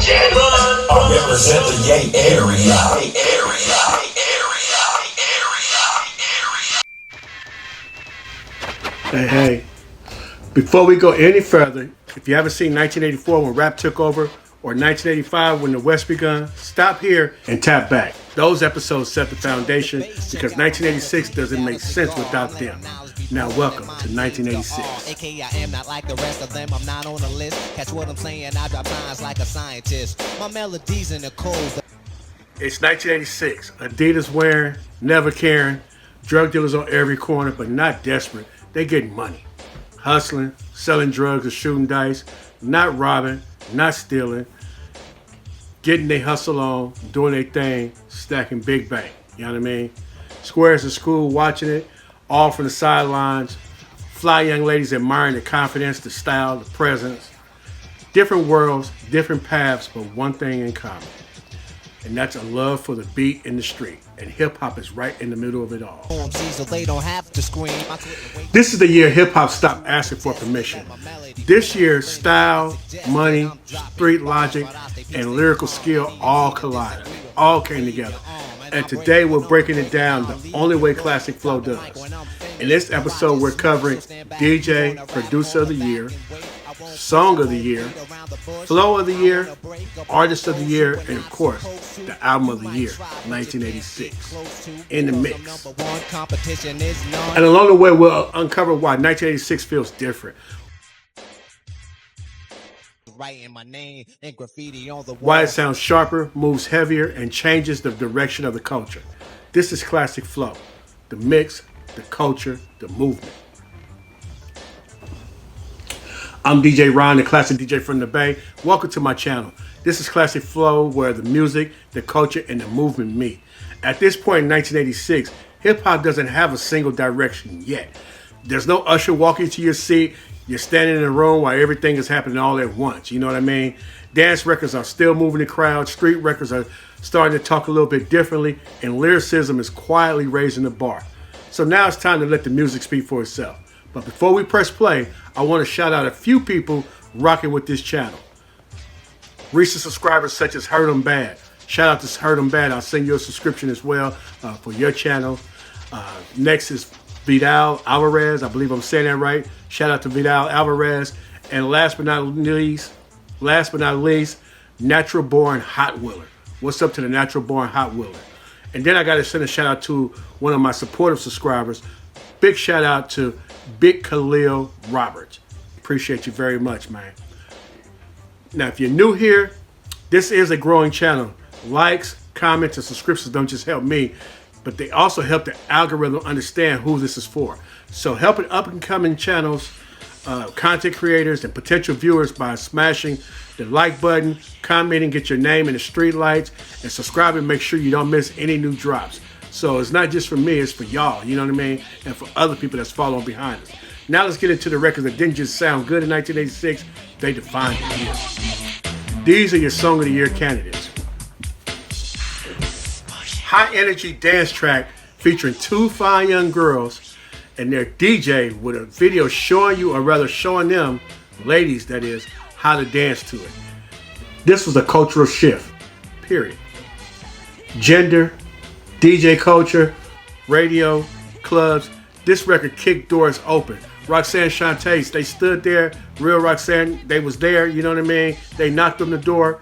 I represent the Yay area. Hey, before we go any further, if you haven't seen 1984 when rap took over, or 1985 when the West begun, stop here and tap back. Those episodes set the foundation because 1986 doesn't make sense without them. Now welcome to 1986. AKA I am not like the rest of them, I'm not on the list. Catch what I'm saying, I drop lines like a scientist. My melodies in the cold. It's 1986. Adidas wearing, never caring, drug dealers on every corner, but not desperate. They getting money. Hustling, selling drugs or shooting dice, not robbing, not stealing. Getting their hustle on, doing their thing, stacking big bank. You know what I mean? Squares in school watching it, all from the sidelines. Fly young ladies admiring the confidence, the style, the presence. Different worlds, different paths, but one thing in common. And that's a love for the beat in the street. And hip-hop is right in the middle of it all. So they don't have to scream. This is the year hip-hop stopped asking for permission. This year, style, money, street logic, and lyrical skill all collided, all came together. And today we're breaking it down the only way Classic Flow does. In this episode, we're covering DJ, Producer of the Year, Song of the Year, Flow of the Year, Artist of the Year, and of course, the Album of the Year, 1986, in the mix. And along the way, we'll uncover why 1986 feels different. Why it sounds sharper, moves heavier, and changes the direction of the culture. This is Classic Flow, the mix, the culture, the movement. I'm DjRon, the Classic DJ from the Bay. Welcome to my channel. This is Classic Flow, where the music, the culture, and the movement meet. At this point in 1986, hip-hop doesn't have a single direction yet. There's no usher walking to your seat. You're standing in a room while everything is happening all at once. You know what I mean? Dance records are still moving the crowd. Street records are starting to talk a little bit differently. And lyricism is quietly raising the bar. So now it's time to let the music speak for itself. But before we press play, I want to shout out a few people rocking with this channel. Recent subscribers such as Heard 'em Bad. Shout out to Heard 'em Bad. I'll send you a subscription as well for your channel. Next is Vidal Alvarez. I believe I'm saying that right. Shout out to Vidal Alvarez. And last but not least, Natural Born Hot Wheeler. What's up to the Natural Born Hot Wheeler? And then I got to send a shout out to one of my supportive subscribers. Big shout out to Big Khalil Roberts. Appreciate you very much, man. Now, if you're new here, this is a growing channel. Likes, comments, and subscriptions don't just help me, but they also help the algorithm understand who this is for. So helping up-and-coming channels, content creators, and potential viewers by smashing the like button, commenting, get your name in the street lights, and subscribing, make sure you don't miss any new drops. So it's not just for me, it's for y'all, you know what I mean? And for other people that's following behind us. Now let's get into the records that didn't just sound good in 1986, they defined the year. These are your Song of the Year candidates. High energy dance track featuring two fine young girls and their DJ with a video showing you, or rather showing them, ladies that is, how to dance to it. This was a cultural shift, period. Gender, DJ culture, radio, clubs. This record kicked doors open. Roxanne Shantae, they stood there. Real Roxanne, they was there, you know what I mean? They knocked on the door,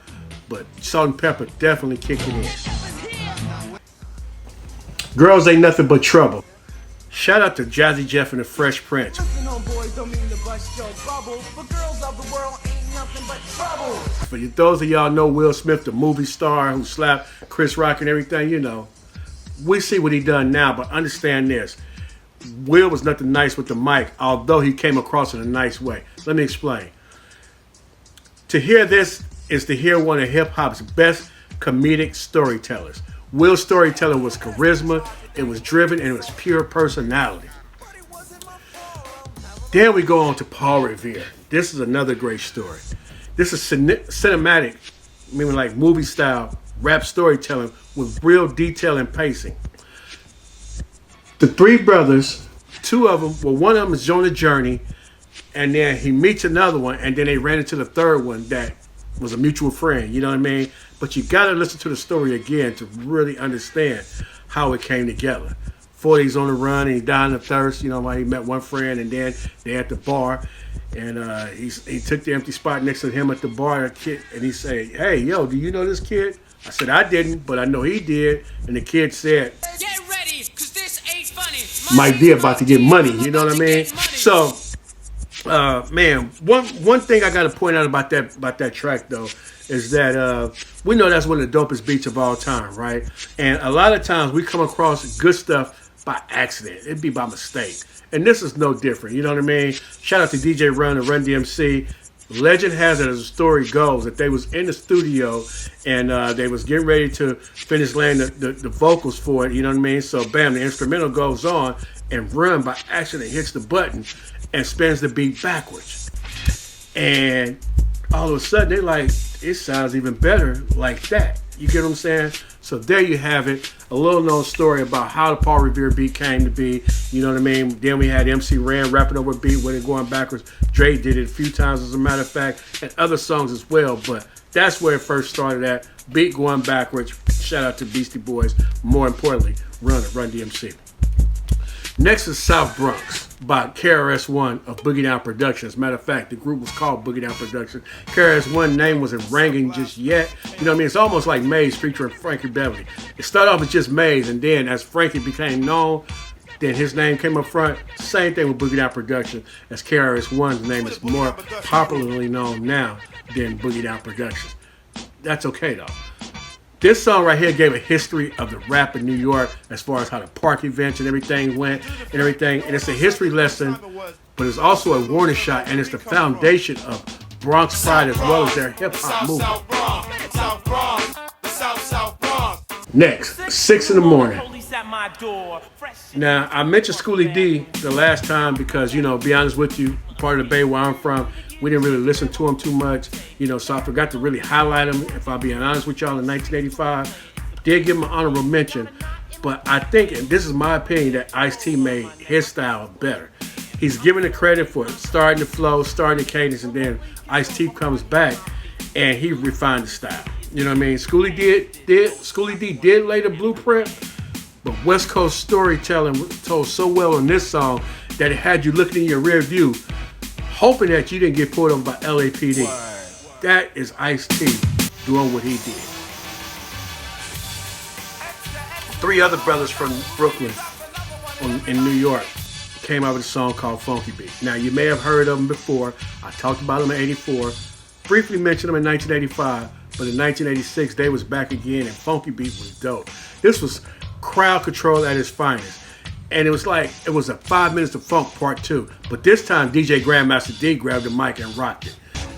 but Salt and Pepper definitely kicked it in. Girls Ain't Nothing But Trouble. Shout out to Jazzy Jeff and the Fresh Prince. For those of y'all know Will Smith, the movie star who slapped Chris Rock and everything, you know, we see what he done now, but understand this. Will was nothing nice with the mic, although he came across in a nice way. Let me explain. To hear this is to hear one of hip-hop's best comedic storytellers. Will's storytelling was charisma, it was driven, and it was pure personality. Then we go on to Paul Revere. This is another great story. This is cinematic, meaning like movie style, rap storytelling with real detail and pacing. The three brothers, two of them, well, one of them is on a journey, and then he meets another one, and then they ran into the third one that was a mutual friend, you know what I mean? But you got to listen to the story again to really understand how it came together. 40's on the run and he died of thirst, you know, while he met one friend, and then they at the bar, and he took the empty spot next to him at the bar, a kid, and he said, "Hey, yo, do you know this kid?" I said, "I didn't, but I know he did." And the kid said, Get ready, cause this ain't funny. "Might be about to get money," you know what I mean? So, man, one thing I got to point out about that track though is that we know that's one of the dopest beats of all time, right? And a lot of times we come across good stuff by accident. It'd be by mistake. And this is no different. You know what I mean? Shout out to DJ Run and Run DMC. Legend has it, as the story goes, that they was in the studio and they was getting ready to finish laying the vocals for it. You know what I mean? So bam, the instrumental goes on, and Run by accident hits the button and spins the beat backwards. And all of a sudden they're like, it sounds even better like that. You get what I'm saying? So there you have it. A little known story about how the Paul Revere beat came to be. You know what I mean? Then we had MC Ren rapping over a beat with it going backwards. Dre did it a few times, as a matter of fact, and other songs as well. But that's where it first started at. Beat going backwards. Shout out to Beastie Boys. More importantly, Run DMC. Next is South Bronx by KRS-One of Boogie Down Productions. As a matter of fact, the group was called Boogie Down Productions. KRS-One name wasn't ringing just yet. You know what I mean? It's almost like Maze featuring Frankie Beverly. It started off as just Maze, and then as Frankie became known, then his name came up front. Same thing with Boogie Down Productions, as KRS-One's name is more popularly known now than Boogie Down Productions. That's okay though. This song right here gave a history of the rap in New York as far as how the park events and everything went and everything. And it's a history lesson, but it's also a warning shot, and it's the foundation of Bronx pride as well as their hip-hop movement. Next, 6 in the morning. Now, I mentioned Schoolie D the last time because, you know, be honest with you, part of the Bay where I'm from, we didn't really listen to him too much, you know, so I forgot to really highlight him, if I'll be honest with y'all, in 1985. Did give him an honorable mention, but I think, and this is my opinion, that Ice-T made his style better. He's given the credit for starting the flow, starting the cadence, and then Ice-T comes back and he refined the style. You know what I mean? Schoolie D did lay the blueprint, but West Coast storytelling was told so well on this song that it had you looking in your rear view, hoping that you didn't get pulled over by LAPD. That is Ice-T doing what he did. 3 other brothers from Brooklyn in New York came out with a song called Funky Beat. Now, you may have heard of them before. I talked about them in 84, briefly mentioned them in 1985, but in 1986, they was back again, and Funky Beat was dope. This was crowd control at its finest. And it was like, it was a 5 minutes of funk part 2. But this time, DJ Grandmaster D grabbed the mic and rocked it.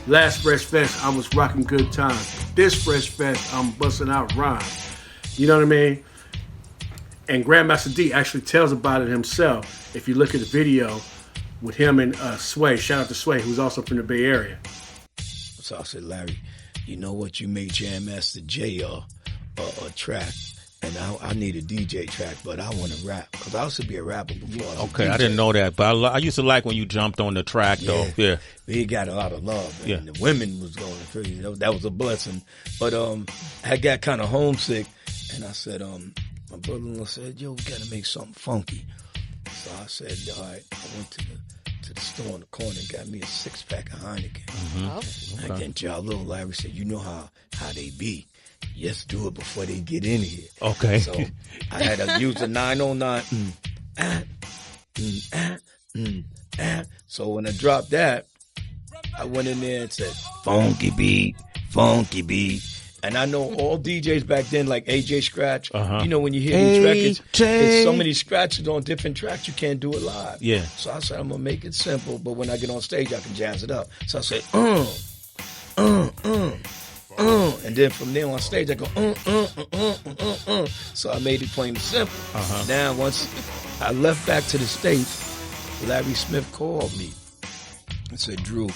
Last Fresh Fest, I was rocking good times. This Fresh Fest, I'm busting out rhymes. You know what I mean? And Grandmaster D actually tells about it himself. If you look at the video with him and Sway, shout out to Sway, who's also from the Bay Area. So I said, Larry, you know what? You made Jam Master J a track. And I need a DJ track, but I want to rap because I used to be a rapper before. Okay, I didn't know that, but I used to like when you jumped on the track, though. Yeah, he got a lot of love, and the women was going crazy. That was a blessing. But I got kind of homesick, and I said, my brother-in-law said, "Yo, we got to make something funky." So I said, "All right." I went to the store on the corner and got me a 6-pack of Heineken. Mm-hmm. I get y'all little. Larry said, "You know how they be. Yes, do it before they get in here." Okay. So I had to use the 909. So when I dropped that, I went in there and said, funky beat. And I know all DJs back then, like AJ Scratch, you know, when you hear these records, there's so many scratches on different tracks, you can't do it live. Yeah. So I said, I'm going to make it simple, but when I get on stage, I can jazz it up. So I said, and then from there on stage, I go, So I made it plain and simple. Now, once I left back to the States, Larry Smith called me and said, Drew,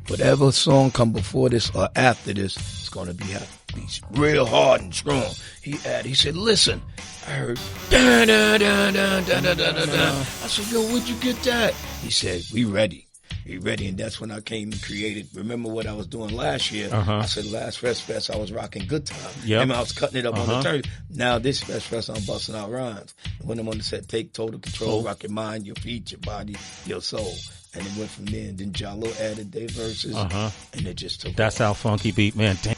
whatever song come before this or after this, it's going to be real hard and strong. He said, listen, I heard, da-da-da-da-da-da-da-da-da. I said, yo, where'd you get that? He said, we ready. you ready? And that's when I came and created. Remember what I was doing last year? I said last Fest I was rocking Good Time. And I was cutting it up on the turn. Now this Fest I'm busting out rhymes. And when I'm on the set, take total control, rock your mind, your feet, your body, your soul. And it went from there. And then Jalo added their verses, and it just took That's off. how funky beat, man. Damn.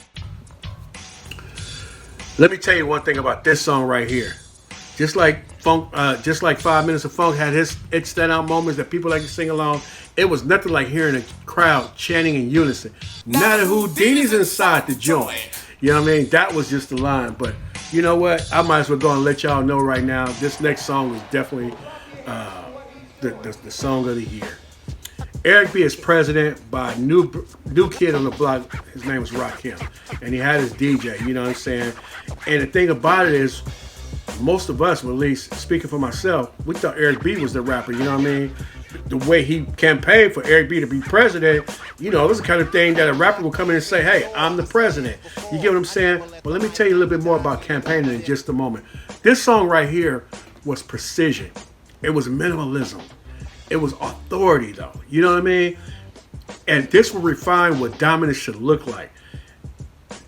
Let me tell you one thing about this song right here. Just like funk, just like 5 Minutes of Funk had its standout moments that people like to sing along, it was nothing like hearing a crowd chanting in unison. Not a Houdini's inside the joint. You know what I mean? That was just the line. But you know what? I might as well go and let y'all know right now. This next song is definitely the song of the year. Eric B is president by new kid on the block. His name was Rakim, and he had his DJ. You know what I'm saying? And the thing about it is, most of us, at least speaking for myself, we thought Eric B was the rapper. You know what I mean? The way he campaigned for Eric B to be president, you know, this is the kind of thing that a rapper will come in and say, "Hey, I'm the president." You get what I'm saying? Well, let me tell you a little bit more about campaigning in just a moment. This song right here was precision. It was minimalism. It was authority, though. You know what I mean? And this will refine what dominance should look like.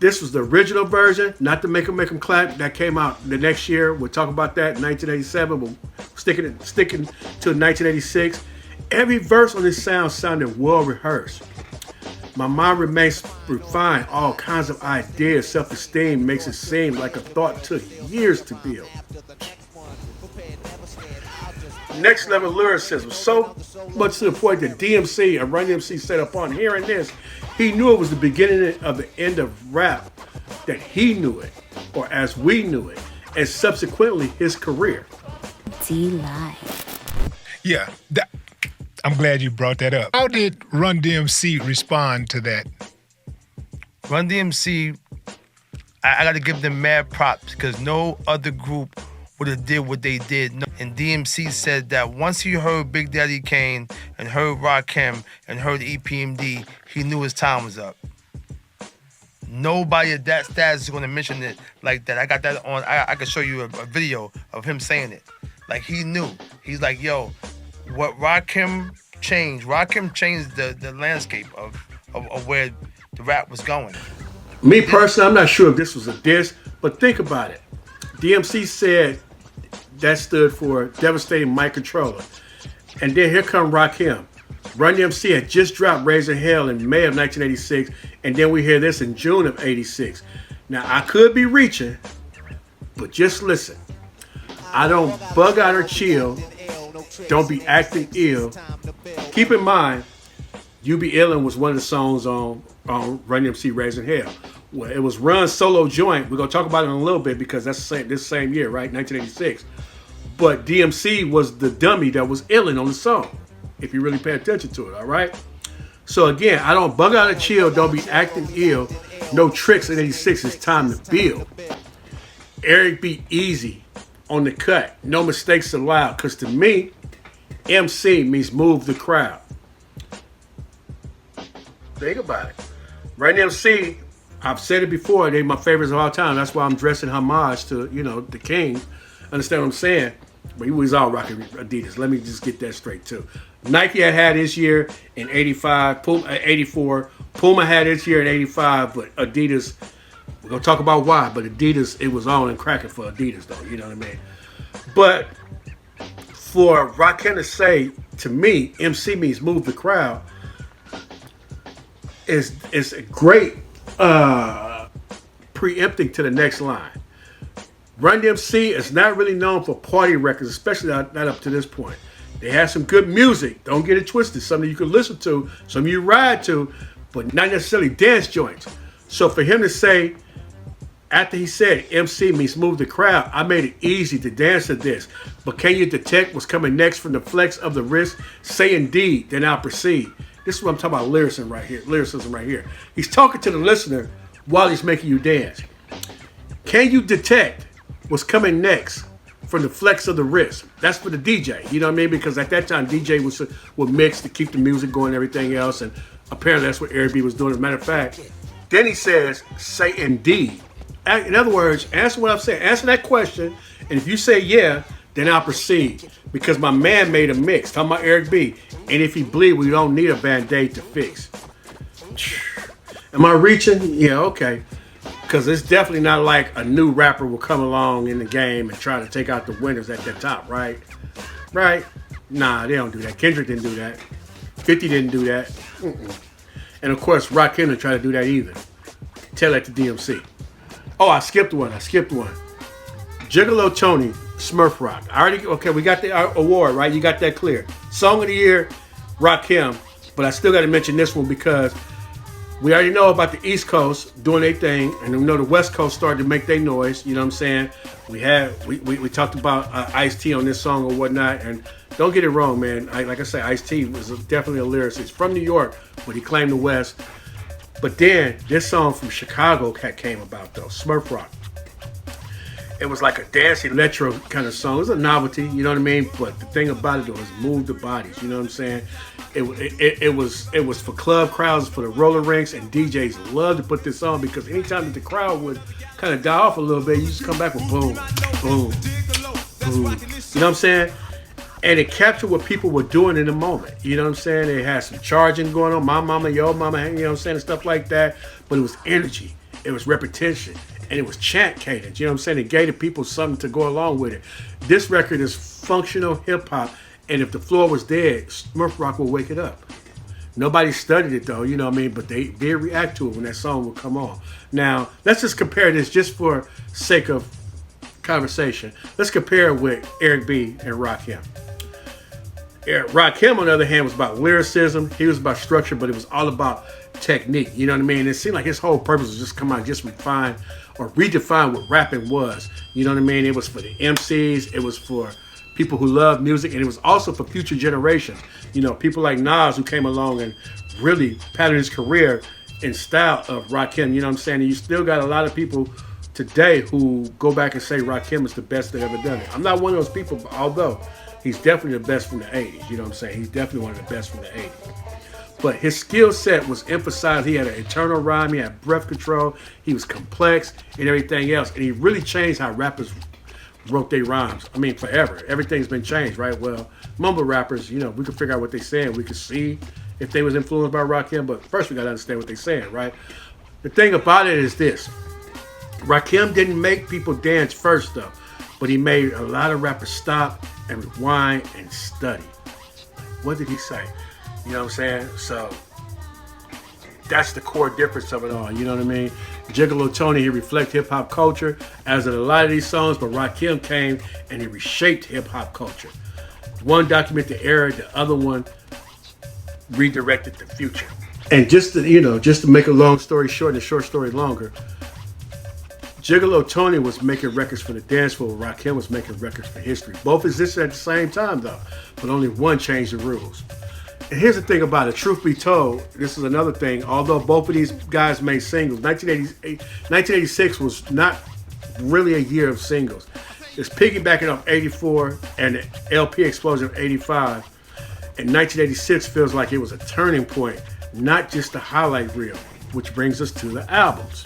This was the original version, not to make 'em clap. That came out the next year. We'll talk about that in 1987. We'll sticking to 1986. Every verse on this sounded well rehearsed. My mind remains refined. All kinds of ideas. Self-esteem makes it seem like a thought took years to build. Next level lyricism, so much to the point that DMC and Run DMC said upon hearing this, he knew it was the beginning of the end of rap, that he knew it, or as we knew it, and subsequently his career. Yeah, I'm glad you brought that up. How did Run DMC respond to that? Run DMC, I got to give them mad props because no other group would have did what they did. And DMC said that once he heard Big Daddy Kane and heard Rakim and heard EPMD, he knew his time was up. Nobody at that status is going to mention it like that. I got that on. I could show you a video of him saying it. Like he knew. He's like, yo, what Rakim changed the landscape of where the rap was going. Me personally, I'm not sure if this was a diss, but think about it. DMC said that stood for Devastating Mic Controller. And then here come Rakim. Run DMC had just dropped Raising Hell in May of 1986, and then we hear this in June of 86. Now, I could be reaching, but just listen. I don't bug out or chill. Don't be acting ill. Keep in mind, You Be Illin' was one of the songs on Run DMC Raising Hell. Well, it was Run's solo joint. We're going to talk about it in a little bit because that's this same year, right? 1986. But DMC was the dummy that was illin' on the song, if you really pay attention to it, all right? So again, I don't bug out or chill. Don't be acting ill. No tricks in 86. It's time to build. Eric B. Easy on the cut. No mistakes allowed. Because to me, MC means move the crowd. Think about it. Run DMC, I've said it before, they're my favorites of all time. That's why I'm dressing homage to, the king. Understand what I'm saying? But he was all rocking Adidas. Let me just get that straight too. Nike had his year in 85, 84. Puma had his year in 85, but Adidas, we're going to talk about why, but Adidas, it was on and cracking for Adidas though, you know what I mean? But for Rakim to say, to me, MC means move the crowd, is a great preempting to the next line. Run DMC is not really known for party records, especially not up to this point. They have some good music. Don't get it twisted. Something you can listen to, some you ride to, but not necessarily dance joints. So for him to say, after he said MC means move the crowd, I made it easy to dance to this. But can you detect what's coming next from the flex of the wrist? Say indeed, then I'll proceed. This is what I'm talking about, lyricism right here. He's talking to the listener while he's making you dance. Can you detect what's coming next from the flex of the wrist? That's for the DJ, you know what I mean? Because at that time, DJ would mix to keep the music going and everything else, and apparently that's what Eric B was doing. As a matter of fact, then he says, say indeed. In other words, answer what I'm saying. Answer that question, and if you say yeah, Then I'll proceed because my man made a mix. Talking about Eric B. And if he bleed, we don't need a band-aid to fix. Am I reaching? Yeah, okay. Because it's definitely not like a new rapper will come along in the game and try to take out the winners at the top, right? Right? Nah, they don't do that. Kendrick didn't do that. 50 didn't do that. And of course, Rakim didn't try to do that either. Tell that to DMC. Oh, I skipped one. Gigolo Tony, Smurf Rock. Okay, we got the award, right? You got that clear. Song of the Year, Rakim. But I still got to mention this one because we already know about the East Coast doing their thing, and we know the West Coast started to make their noise. You know what I'm saying? We talked about Ice-T on this song or whatnot, and don't get it wrong, man. Like I say, Ice-T was definitely a lyricist from New York, but he claimed the West. But then this song from Chicago came about though, Smurf Rock. It was like a dance electro kind of song. It was a novelty, you know what I mean? But the thing about it though is move the bodies, you know what I'm saying? It was for club crowds, for the roller rinks, and DJs love to put this on because anytime that the crowd would kind of die off a little bit, you just come back with boom, boom, boom. You know what I'm saying? And it captured what people were doing in the moment. You know what I'm saying? They had some charging going on, my mama, yo mama, you know what I'm saying, and stuff like that. But it was energy, it was repetition, and it was chant cadence. You know what I'm saying? It gave the people something to go along with it. This record is functional hip hop, and if the floor was dead, Smurf Rock will wake it up. Nobody studied it though, you know what I mean? But they did react to it when that song would come on. Now, let's just compare this just for sake of conversation. Let's compare it with Eric B and Rakim. Rakim, on the other hand, was about lyricism. He was about structure, but it was all about technique. You know what I mean? It seemed like his whole purpose was just come out, just refine or redefine what rapping was. You know what I mean? It was for the MCs. It was for people who love music, and it was also for future generations. You know, people like Nas who came along and really patterned his career in style of Rakim. You know what I'm saying? And you still got a lot of people today who go back and say Rakim is the best that ever done it. I'm not one of those people, although he's definitely the best from the 80s. You know what I'm saying? He's definitely one of the best from the 80s. But his skill set was emphasized. He had an internal rhyme. He had breath control. He was complex and everything else. And he really changed how rappers wrote their rhymes. I mean, forever. Everything's been changed, right? Well, mumble rappers, you know, we can figure out what they're saying. We can see if they was influenced by Rakim. But first, we got to understand what they're saying, right? The thing about it is this. Rakim didn't make people dance first, though. But he made a lot of rappers stop and rewind and study. What did he say? You know what I'm saying? So that's the core difference of it all. You know what I mean? Gigolo Tony, he reflects hip hop culture, as did a lot of these songs, but Rakim came and he reshaped hip hop culture. One documented the era, the other one redirected the future. And just to make a long story short and a short story longer, Gigolo Tony was making records for the dance floor. Rakim was making records for history. Both existed at the same time, though, but only one changed the rules. And here's the thing about it. Truth be told, this is another thing. Although both of these guys made singles, 1986 was not really a year of singles. It's piggybacking off 84 and the LP explosion of 85. And 1986 feels like it was a turning point, not just a highlight reel, which brings us to the albums.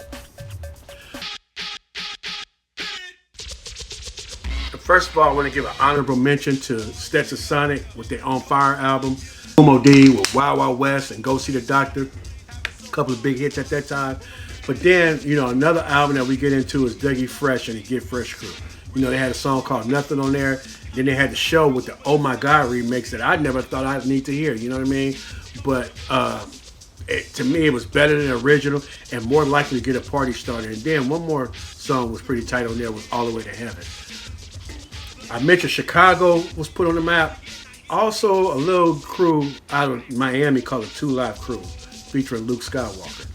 First of all, I want to give an honorable mention to Stetson Sonic with their On Fire album. Momo D with Wild Wild West and Go See the Doctor. A couple of big hits at that time. But then, another album that we get into is Dougie Fresh and the Get Fresh Crew. They had a song called Nothing on there. Then they had the show with the Oh My God remix that I never thought I'd need to hear. You know what I mean? But to me, it was better than the original and more likely to get a party started. And then one more song was pretty tight on there, was All the Way to Heaven. I mentioned Chicago was put on the map. Also, a little crew out of Miami called the 2 Live Crew, featuring Luke Skywalker.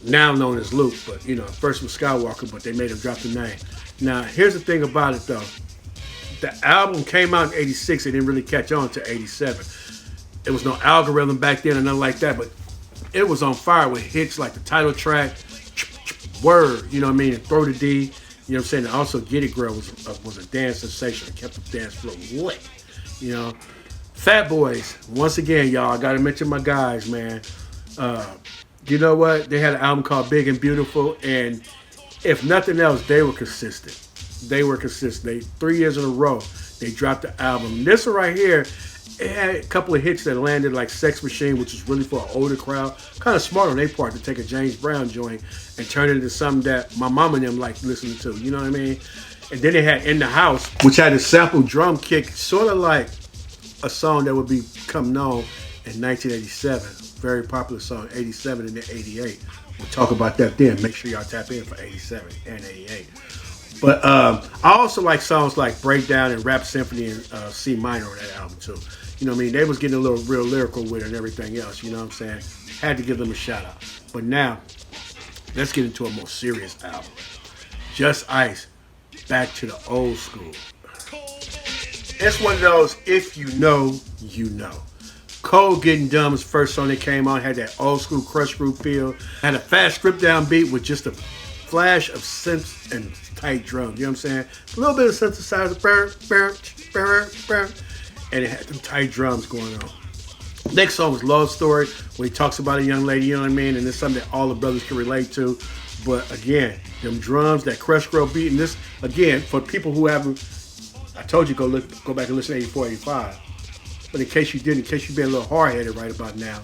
Now known as Luke, but first was Skywalker, but they made him drop the name. Now, here's the thing about it though. The album came out in 86, it didn't really catch on until 87. There was no algorithm back then or nothing like that, but it was on fire with hits like the title track, Word, and Throw the D. You know what I'm saying? And also, Get It Girl was a dance sensation. It kept the dance floor lit. Fat Boys. Once again, y'all, I got to mention my guys, man. You know what? They had an album called Big and Beautiful, and if nothing else, they were consistent. they were consistent. 3 years in a row, they dropped the album. This one right here, it had a couple of hits that landed, like Sex Machine, which is really for an older crowd. Kind of smart on their part to take a James Brown joint and turn it into something that my mom and them liked listening to. You know what I mean? And then they had In the House, which had a sample drum kick, sort of like a song that would become known in 1987. Very popular song, 87 and then 88. We'll talk about that then. Make sure y'all tap in for 87 and 88. But I also like songs like Breakdown and Rap Symphony and C Minor on that album too. You know what I mean? They was getting a little real lyrical with it and everything else. You know what I'm saying? Had to give them a shout out. But now, let's get into a more serious album. Just Ice, back to the old school. It's one of those, if you know, you know. Cold Getting Dumb's first song that came on had that old school crush group feel. Had a fast stripped down beat with just a flash of synths and tight drums. You know what I'm saying? A little bit of synthesizer, and it had them tight drums going on. Next song was Love Story, where he talks about a young lady, you know what I mean? And it's something that all the brothers can relate to. But again, them drums, that crush girl beat, and this, again, for people who haven't, I told you go back and listen to 84, 85. But in case you didn't, in case you've been a little hard-headed right about now,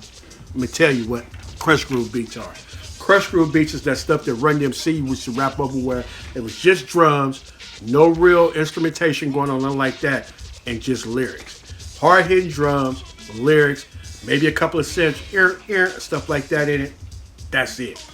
let me tell you what crush groove beats are. Crush groove beats is that stuff that Run DMC used to rap over, where it was just drums, no real instrumentation going on, nothing like that, and just lyrics. Hard-hitting drums, lyrics, maybe a couple of synths, stuff like that in it. That's it.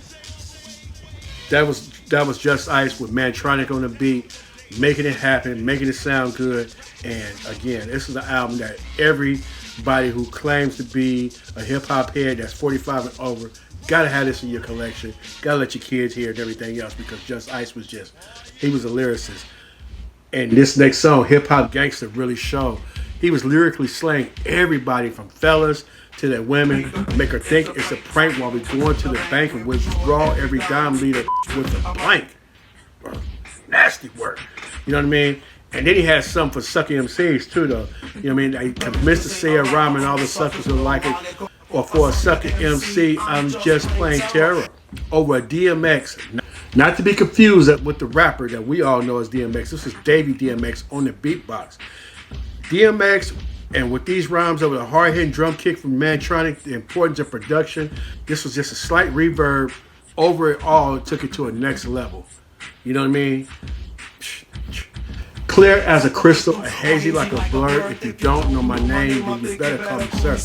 That was Just Ice with Mantronic on the beat, making it happen, making it sound good. And again, this is an album that everybody who claims to be a hip-hop head that's 45 and over, gotta have this in your collection. Gotta let your kids hear it and everything else, because Just Ice he was a lyricist. And this next song, Hip Hop Gangsta, really showed. He was lyrically slaying everybody from fellas to the women, make her think it's a prank while we going to the bank and withdraw every dime leader with a blank. Nasty work. You know what I mean? And then he had something for sucking MCs too, though. You know what I mean? Like Mr. Say a Rhyme and all the suckers will like it. Or for a sucker MC, I'm just plain terror. Over a DMX. Not to be confused with the rapper that we all know as DMX. This is Davey DMX on the beatbox. DMX, and with these rhymes over the hard-hitting drum kick from Mantronic, the importance of production, this was just a slight reverb. Over it all, it took it to a next level. You know what I mean? Clear as a crystal, hazy like a blur. If you don't know my name, then you better call me sir.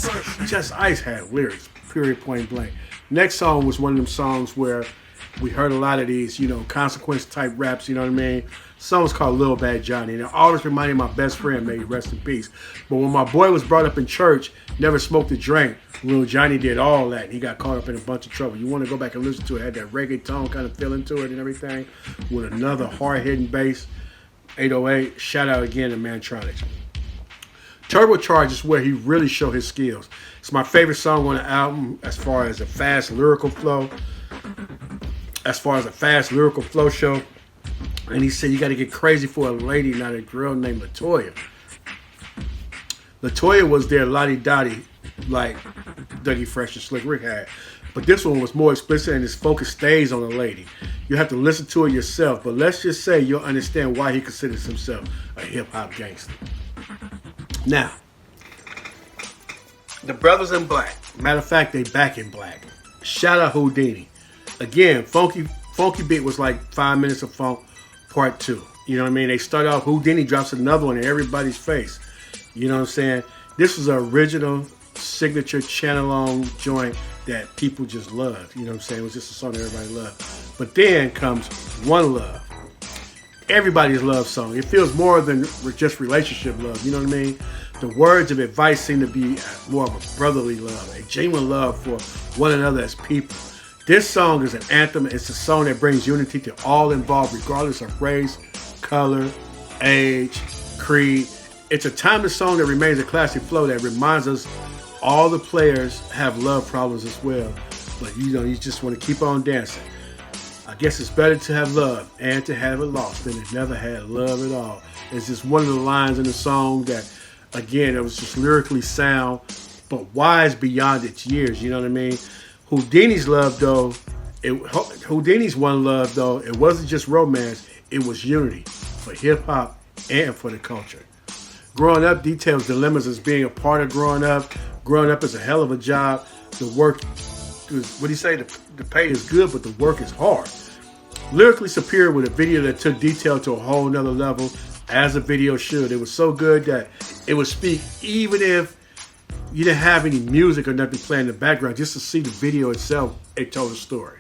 Just Ice had lyrics, period, point blank. Next song was one of them songs where we heard a lot of these, consequence type raps, you know what I mean? Song was called Lil Bad Johnny, and it always reminded me of my best friend, may he rest in peace. But when my boy was brought up in church, never smoked or drank, Lil Johnny did all that, and he got caught up in a bunch of trouble. You want to go back and listen to it, had that reggaeton kind of feeling to it and everything, with another hard-hitting bass, 808, shout out again to Mantronics. Turbocharge is where he really showed his skills. It's my favorite song on the album as far as a fast lyrical flow. Show. And he said, you got to get crazy for a lady, not a girl named Latoya. Latoya was there lottie-dottie like Dougie Fresh and Slick Rick had. But this one was more explicit and his focus stays on the lady. You have to listen to it yourself. But let's just say you'll understand why he considers himself a hip-hop gangster. Now, the Brothers in Black. Matter of fact, they back in black. Shout out Houdini. Again, Funky Beat was like 5 minutes of funk. Part 2. You know what I mean? They start off, Houdini drops another one in everybody's face. You know what I'm saying? This was an original signature channel-on joint that people just loved. You know what I'm saying? It was just a song that everybody loved. But then comes One Love. Everybody's love song. It feels more than just relationship love. You know what I mean? The words of advice seem to be more of a brotherly love, a genuine love for one another as people. This song is an anthem. It's a song that brings unity to all involved, regardless of race, color, age, creed. It's a timeless song that remains a classic flow that reminds us all the players have love problems as well. But you just want to keep on dancing. I guess it's better to have love and to have it lost than to never had love at all. It's just one of the lines in the song that, again, it was just lyrically sound, but wise beyond its years. You know what I mean? Houdini's love, though, Houdini's One Love, though, it wasn't just romance, it was unity. for hip hop and for the culture. Growing Up details dilemmas as being a part of growing up. Growing up is a hell of a job. The work is, what do you say? The pay is good, but the work is hard. Lyrically superior with a video that took detail to a whole nother level, as a video should. It was so good that it would speak even if you didn't have any music or nothing playing in the background. Just to see the video itself, it told a story.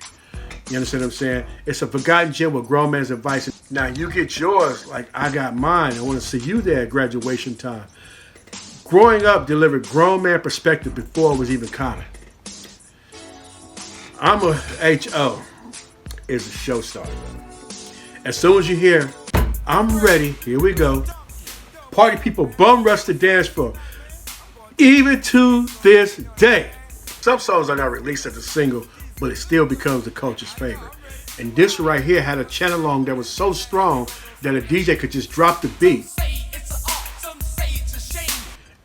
You understand what I'm saying? It's a forgotten gem with grown man's advice. Now you get yours like I got mine. I want to see you there at graduation time. Growing Up delivered grown man perspective before it was even common. I'm a H.O. is a show starter. As soon as you hear, I'm ready, here we go. Party people bum rush the dance floor. Even to this day. Some songs are not released as a single, but it still becomes the culture's favorite. And this right here had a chant along that was so strong that a DJ could just drop the beat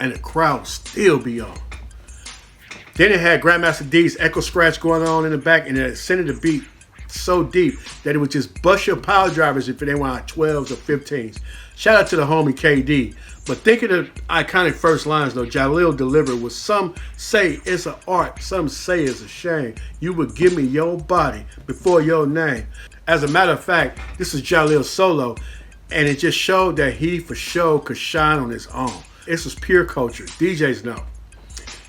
and the crowd would still be on. Then it had Grandmaster D's echo scratch going on in the back, and it ascended the beat so deep that it would just bust your power drivers if they were on 12s or 15s. Shout out to the homie KD. But think of the iconic first lines though Jalil delivered was some say it's an art, some say it's a shame. You would give me your body before your name. As a matter of fact, this is Jalil's solo, and it just showed that he for sure could shine on his own. This was pure culture. DJs know.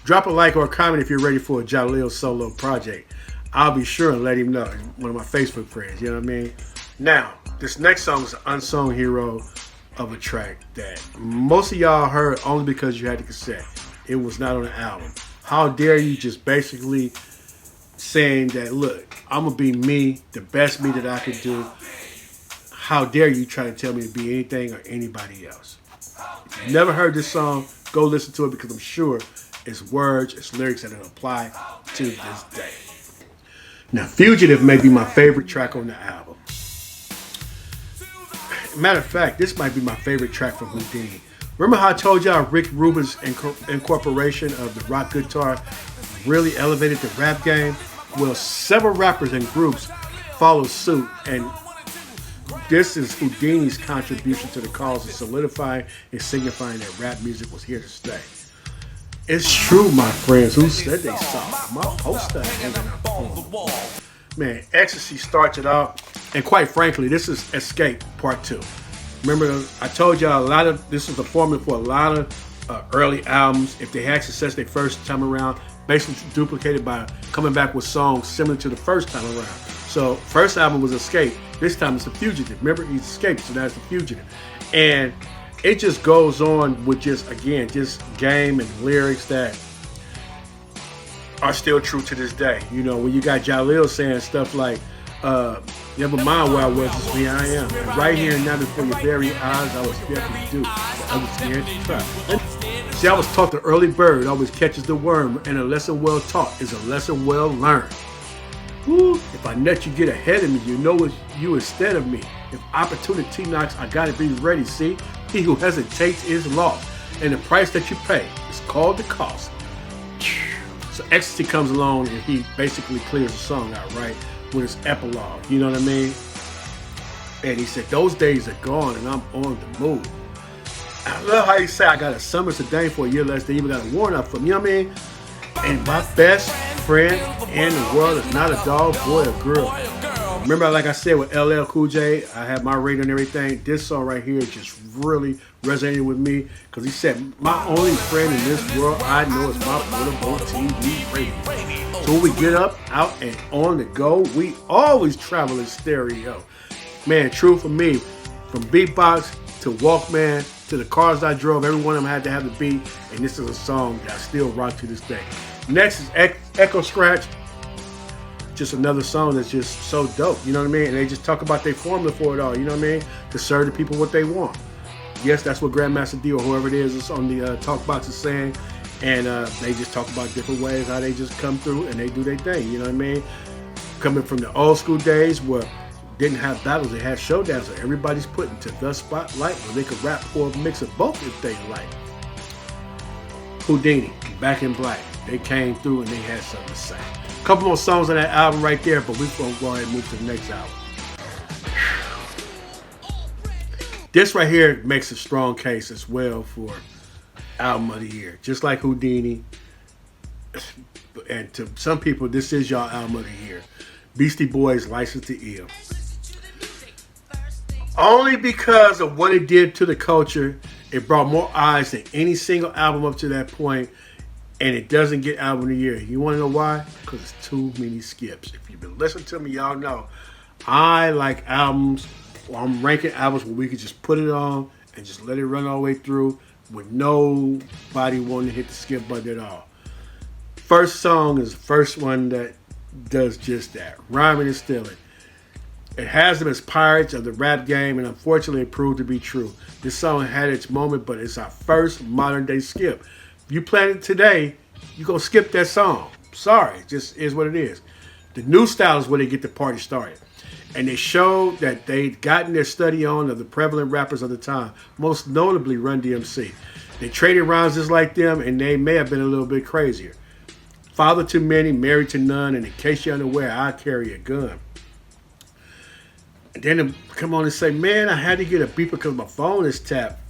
Drop a like or a comment if you're ready for a Jalil solo project. I'll be sure and let him know. One of my Facebook friends, you know what I mean? Now, this next song is an unsung hero of a track that most of y'all heard only because you had the cassette. It was not on the album. How dare you just basically saying that, look, I'm going to be me, the best me that I could do. How dare you try to tell me to be anything or anybody else? If you never heard this song, go listen to it because I'm sure it's words, it's lyrics that will apply to this day. Now, Fugitive may be my favorite track on the album. Matter of fact, this might be my favorite track from Houdini. Remember how I told y'all Rick Rubin's incorporation of the rock guitar really elevated the rap game? Well, several rappers and groups followed suit, and this is Houdini's contribution to the cause of solidifying and signifying that rap music was here to stay. It's true, my friends. Who said they saw my poster hanging up on the wall? Man, Ecstasy starts it off. And quite frankly, this is Escape Part 2. Remember, I told y'all this is the formula for a lot of early albums. If they had success their first time around, basically duplicated by coming back with songs similar to the first time around. So, first album was Escape. This time it's The Fugitive. Remember, he's escaped, so now it's The Fugitive. And it just goes on with just game and lyrics that are still true to this day. You know, when you got Jalil saying stuff like, never mind where I was, just here I am. And right here and now before your very eyes, I was scared to do. I was scared to try. See, I was taught the early bird always catches the worm, and a lesson well taught is a lesson well learned. Woo, if I let you get ahead of me, you know it's you instead of me. If opportunity knocks, I gotta be ready, see? He who hesitates is lost, and the price that you pay is called the cost. So Ecstasy comes along and he basically clears the song out, right? With his epilogue, you know what I mean? And he said, those days are gone and I'm on the move. I love how he said, I got a summer sedan for a year less than even got a warrant out for me, you know what I mean? And my best friend in the world is not a dog, boy, or girl. Remember, like I said, with LL Cool J, I had my rating and everything. This song right here just really resonated with me because he said, my only friend in this world I know is my portable TV radio. So when we get up, out, and on the go, we always travel in stereo. Man, true for me. From beatbox to Walkman to the cars I drove, every one of them had to have the beat, and this is a song that I still rock to this day. Next is Echo Scratch. Just another song that's just so dope, you know what I mean? And they just talk about their formula for it all, you know what I mean? To serve the people what they want. Yes, that's what Grandmaster D or whoever it is on the talk box is saying. And they just talk about different ways how they just come through and they do their thing, you know what I mean? Coming from the old school days where didn't have battles, they had showdowns, so everybody's put into the spotlight where they could rap or mix of both if they like. Houdini, Back in Black, they came through and they had something to say. A couple more songs on that album right there, but we're going to go ahead and move to the next album. This right here makes a strong case as well for album of the year. Just like Houdini, and to some people, this is y'all album of the year. Beastie Boys' License to Ill. Only because of what it did to the culture, it brought more eyes than any single album up to that point, and it doesn't get album of the year. You want to know why? Because it's too many skips. If you've been listening to me, y'all know I like albums. I'm ranking albums where we could just put it on and just let it run all the way through with nobody wanting to hit the skip button at all. First song is the first one that does just that. Rhyming and stealing. It has them as pirates of the rap game, and unfortunately it proved to be true. This song had its moment, but it's our first modern day skip. If you play it today, you're going to skip that song. Sorry, it just is what it is. The new style is where they get the party started. And they showed that they'd gotten their study on of the prevalent rappers of the time, most notably Run DMC. They traded rhymes just like them, and they may have been a little bit crazier. Father to many, married to none, and in case you're unaware, I carry a gun. And then they come on and say, man, I had to get a beeper because my phone is tapped.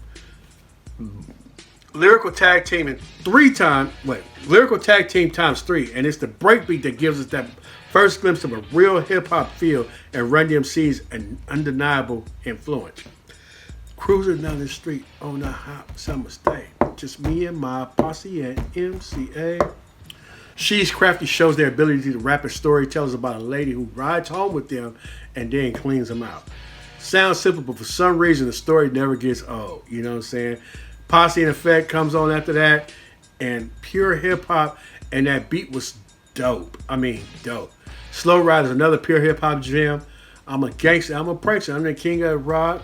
Lyrical tag team lyrical tag team times 3, and it's the breakbeat that gives us that first glimpse of a real hip-hop feel and Run DMC's an undeniable influence. Cruising down the street on a hot summer's day, just me and my posse and MCA. She's Crafty shows their ability to rap and storytellers about a lady who rides home with them and then cleans them out. Sounds simple, but for some reason the story never gets old. You know what I'm saying? Posse in Effect comes on after that, and pure hip-hop, and that beat was dope. I mean, dope. Slow Rider's another pure hip-hop jam. I'm a gangster. I'm a prankster. I'm the king of rock.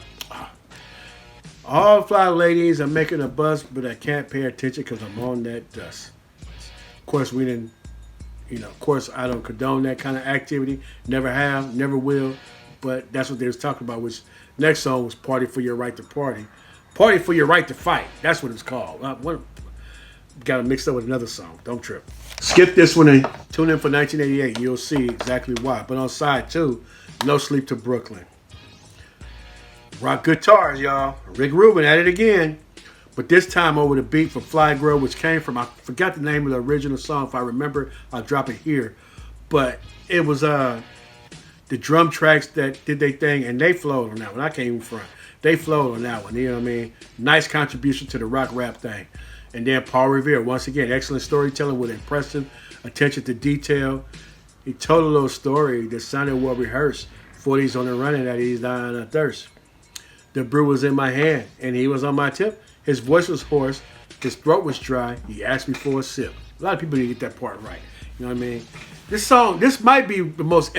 All fly ladies are making a buzz, but I can't pay attention because I'm on that dust. Of course, we didn't, of course, I don't condone that kind of activity. Never have, never will. But that's what they was talking about, which next song was Party for Your Right to Party. Party for Your Right to Fight. That's what it's called. Got it mixed up with another song. Don't trip. Skip this one and tune in for 1988. You'll see exactly why. But on side 2, No Sleep to Brooklyn. Rock guitars, y'all. Rick Rubin at it again. But this time over the beat from Fly Girl, which came from, I forgot the name of the original song. If I remember, I'll drop it here. But it was the drum tracks that did their thing, and they flowed on that one. I can't even front. They flowed on that one, you know what I mean? Nice contribution to the rock rap thing. And then Paul Revere, once again, excellent storytelling with impressive attention to detail. He told a little story that sounded well rehearsed. 40s on the running that he's dying of thirst. The brew was in my hand, and he was on my tip. His voice was hoarse. His throat was dry. He asked me for a sip. A lot of people didn't get that part right. You know what I mean? This song, this might be the most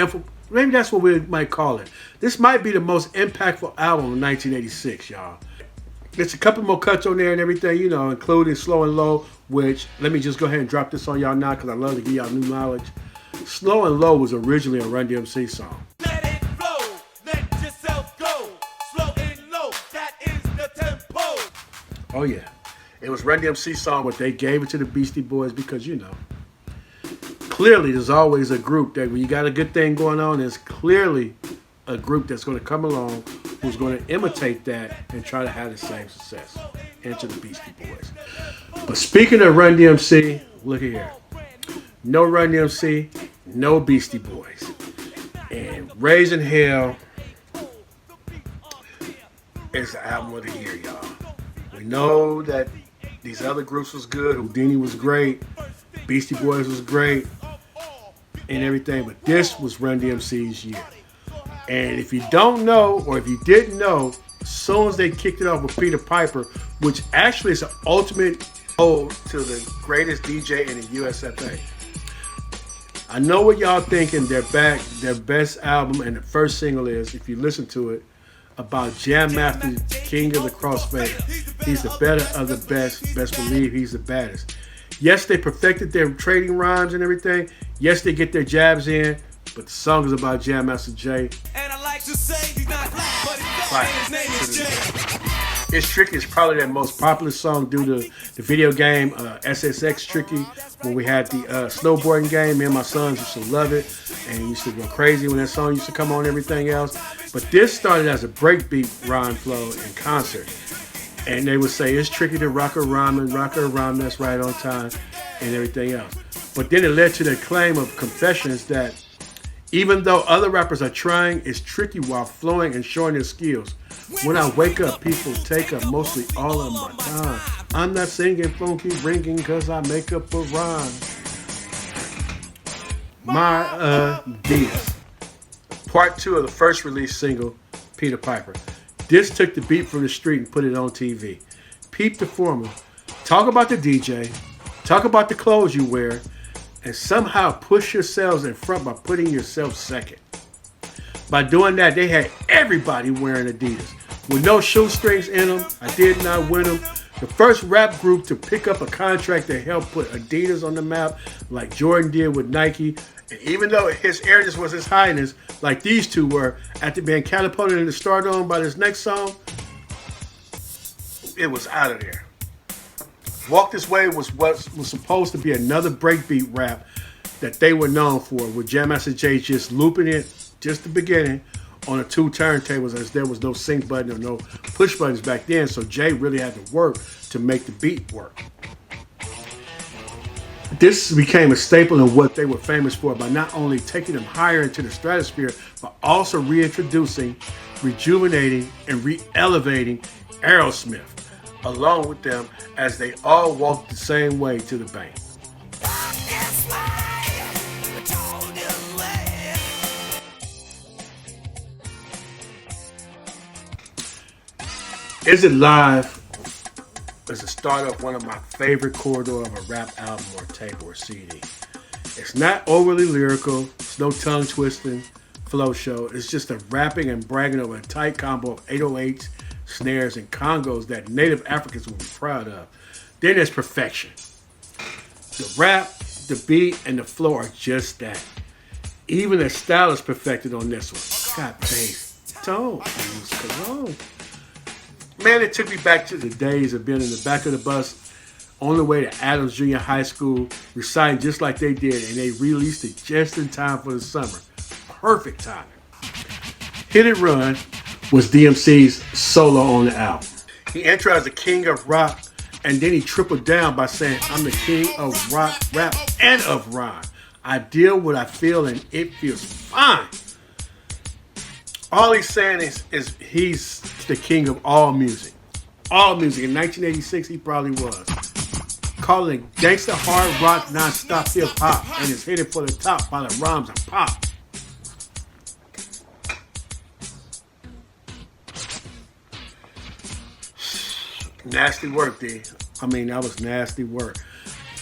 maybe that's what we might call it. This might be the most impactful album of 1986, y'all. There's a couple more cuts on there and everything, including Slow and Low, which, let me just go ahead and drop this on y'all now because I love to give y'all new knowledge. Slow and Low was originally a Run DMC song. Let it flow, let yourself go. Slow and low, that is the tempo. Oh, yeah. It was Run DMC song, but they gave it to the Beastie Boys because, clearly there's always a group that when you got a good thing going on, there's clearly a group that's going to come along who's going to imitate that and try to have the same success. Enter the Beastie Boys. But speaking of Run DMC, look at here. No Run DMC, no Beastie Boys. And Raising Hell is the album of the year, y'all. We know that these other groups was good. Houdini was great. Beastie Boys was great. And everything. But this was Run DMC's year. And if you don't know, or if you didn't know, as soon as they kicked it off with Peter Piper, which actually is an ultimate ode to the greatest DJ in the USFA. I know what y'all thinking. They're back. Their best album and the first single is, if you listen to it, about Jam Master, King of the Crossfader. He's the better of the best. Best believe he's the baddest. Yes, they perfected their trading rhymes and everything. Yes, they get their jabs in. But the song is about Jam Master Jay. And I like to say he's not black, but his name is Jay. It's Tricky is probably their most popular song due to the video game SSX Tricky. When we had the snowboarding game, me and my sons used to love it. and used to go crazy when that song used to come on and everything else. But this started as a breakbeat rhyme flow in concert. And they would say, it's tricky to rock a rhyme that's right on time, and everything else. But then it led to the claim of Confessions that even though other rappers are trying, it's tricky while flowing and showing their skills. When I wake up, people take up mostly all of my time. I'm not singing funky ringing because I make up a rhyme. My Adidas. Part 2 of the first release single, Peter Piper. This took the beat from the street and put it on TV. Peep the formula. Talk about the DJ. Talk about the clothes you wear. And somehow push yourselves in front by putting yourself second. By doing that, they had everybody wearing Adidas. With no shoestrings in them, I did not win them. The first rap group to pick up a contract that helped put Adidas on the map, like Jordan did with Nike. And even though his airness was his highness, like these two were, after being catapulted into stardom by this next song, it was out of there. Walk This Way was what was supposed to be another breakbeat rap that they were known for, with Jam Master Jay just looping it, just the beginning, on the 2 turntables, as there was no sync button or no push buttons back then, so Jay really had to work to make the beat work. This became a staple in what they were famous for by not only taking them higher into the stratosphere, but also reintroducing, rejuvenating, and re-elevating Aerosmith along with them as they all walked the same way to the bank. Is It Live is the start of one of my favorite corridor of a rap album or tape or CD. It's not overly lyrical, it's no tongue twisting flow show. It's just a rapping and bragging over a tight combo of 808s, snares, and congos that native Africans will be proud of. Then there's perfection. The rap, the beat, and the flow are just that. Even the style is perfected on this one. Got bass, tone, use cologne. Man, it took me back to the days of being in the back of the bus on the way to Adams Junior High School, reciting just like they did, and they released it just in time for the summer. Perfect timing. Hit It Run was DMC's solo on the album. He entered as the king of rock, and then he tripled down by saying, I'm the king of rock, rap, and of rhyme. I deal what I feel, and it feels fine. All he's saying is he's the king of all music. All music. In 1986, he probably was. Calling it gangsta hard rock, non-stop hip-hop, and is headed for the top by the rhymes of pop. Nasty work, D. I mean, that was nasty work.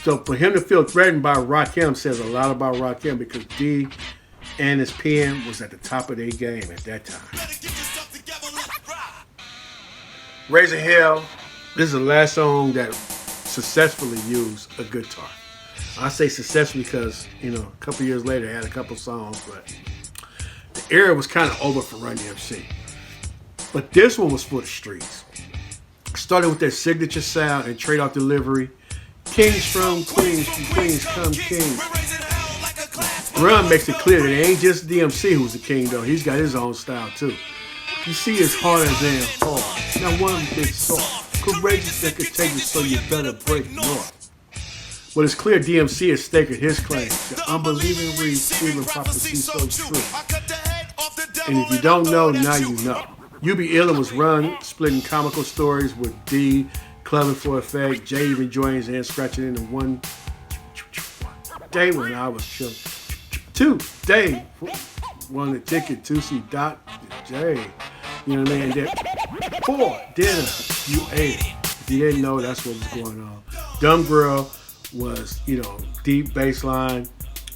So for him to feel threatened by Rakim says a lot about Rakim, because D and his pen was at the top of their game at that time. Raising Hell, this is the last song that successfully used a guitar. I say successfully because, a couple years later, they had a couple songs, but the era was kind of over for Run DMC. But this one was for the streets. Started with their signature sound and trade-off delivery. Kings from Queens come kings. Run makes it clear that it ain't just DMC who's the king, though. He's got his own style, too. You see, it's hard as in hard. Now one big soft, courageous that could take you, so you better break north. But it's clear DMC is staking his claim. The unbelievably proven prophecy so true. And if you don't know, now you know. You Be Illin' was Run, splitting comical stories with D, clubbing for effect, Jay even joins in, scratching into one day when I was chill. 2 day won the ticket to see Dr. J. You know what I mean? Then 4 dinner, you ate it. If you didn't know, that's what was going on. Dumb Girl was, deep bass line.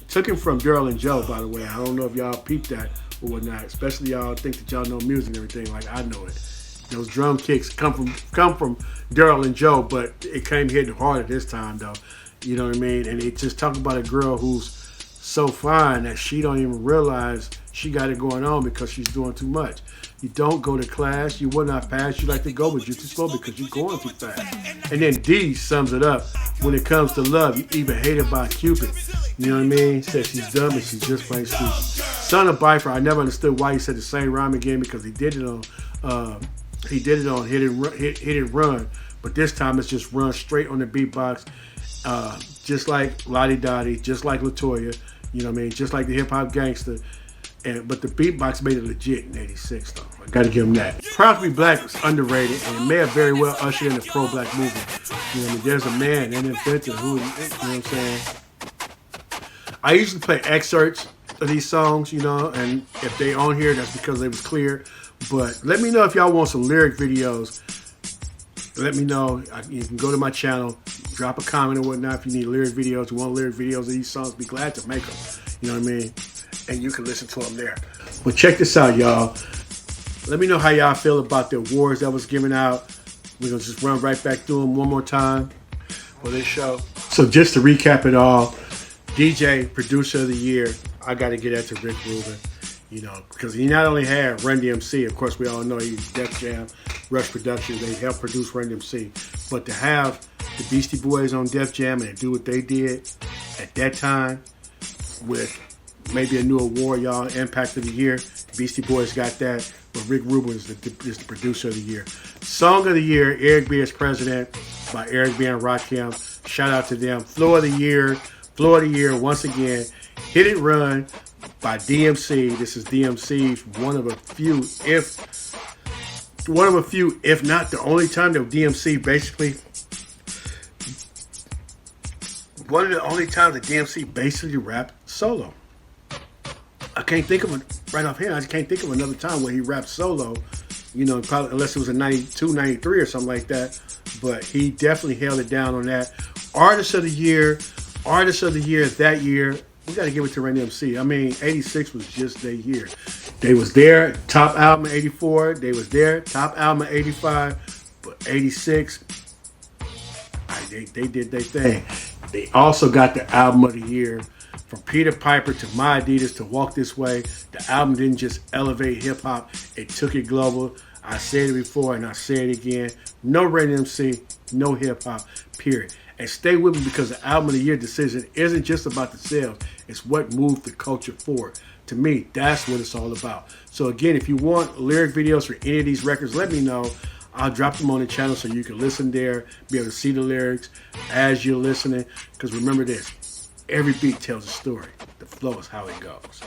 Took him from Daryl and Joe, by the way. I don't know if y'all peeped that or whatnot. Especially y'all think that y'all know music and everything like I know it. Those drum kicks come from Daryl and Joe, but it came hitting harder this time though. You know what I mean? And it just talking about a girl who's so fine that she don't even realize she got it going on because she's doing too much. You don't go to class, you will not pass, you like to go, but you're too slow because you're going too fast. And then D sums it up When it comes to love, you even hated by Cupid. You know what I mean? Said she's dumb and she's just plain stupid. Son of Bifer, I never understood why he said the same rhyme again, because he did it on Hit and Run, but this time it's just run straight on the beatbox, just like Lottie Dottie, just like LaToya, you know what I mean, just like the Hip Hop Gangster. But the beatbox made it legit in '86 though. I gotta give him that. Proud to Be Black was underrated, and it may have very well ushered in the pro-black movement. You know what I mean? There's a man, an inventor who, you know what I'm saying? I usually play excerpts of these songs, you know, and if they on here, that's because they was clear. But let me know if y'all want some lyric videos. Let me know. You can go to my channel, drop a comment or whatnot if you need lyric videos. You want lyric videos of these songs, be glad to make them. You know what I mean? And you can listen to them there. But check this out, y'all. Let me know how y'all feel about the awards that was given out. We're going to just run right back through them one more time for this show. So just to recap it all, DJ Producer of the Year, I got to get that to Rick Rubin. You know, because he not only had Run DMC, of course we all know he's Def Jam, Rush Productions, they helped produce Run DMC, but to have the Beastie Boys on Def Jam and do what they did at that time with maybe a new award, y'all, Impact of the Year, the Beastie Boys got that, but Rick Rubin is the Producer of the Year. Song of the Year, Eric B. as President by Eric B. and Rakim. Shout out to them. Floor of the Year once again, Hit It Run by DMC. This is DMC's one of a few, if not the only time that DMC basically, one of the only times that DMC basically rapped solo. I can't think of it right off here. I just can't think of another time where he rapped solo, you know, probably unless it was in 92, 93 or something like that. But he definitely held it down on that. Artist of the Year that year, we got to give it to Run DMC. I mean, 86 was just their year. They was there, top album in 84. They was there, top album in 85. But 86, they did their thing. They also got the album of the year. From Peter Piper to My Adidas to Walk This Way, the album didn't just elevate hip-hop, it took it global. I said it before and I say it again. No Run DMC, no hip-hop, period. And stay with me, because the album of the year decision isn't just about the sales. It's what moved the culture forward. To me, that's what it's all about. So again, if you want lyric videos for any of these records, let me know. I'll drop them on the channel so you can listen there, be able to see the lyrics as you're listening. Because remember this, every beat tells a story. The flow is how it goes.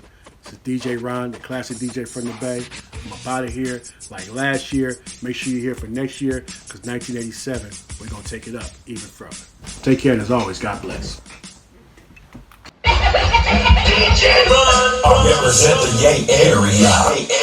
This is DjRon, the classic DJ from the Bay. I'm up out of here like last year. Make sure you're here for next year, because 1987, we're going to take it up even further. Take care, and as always, God bless. I represent the Yay area.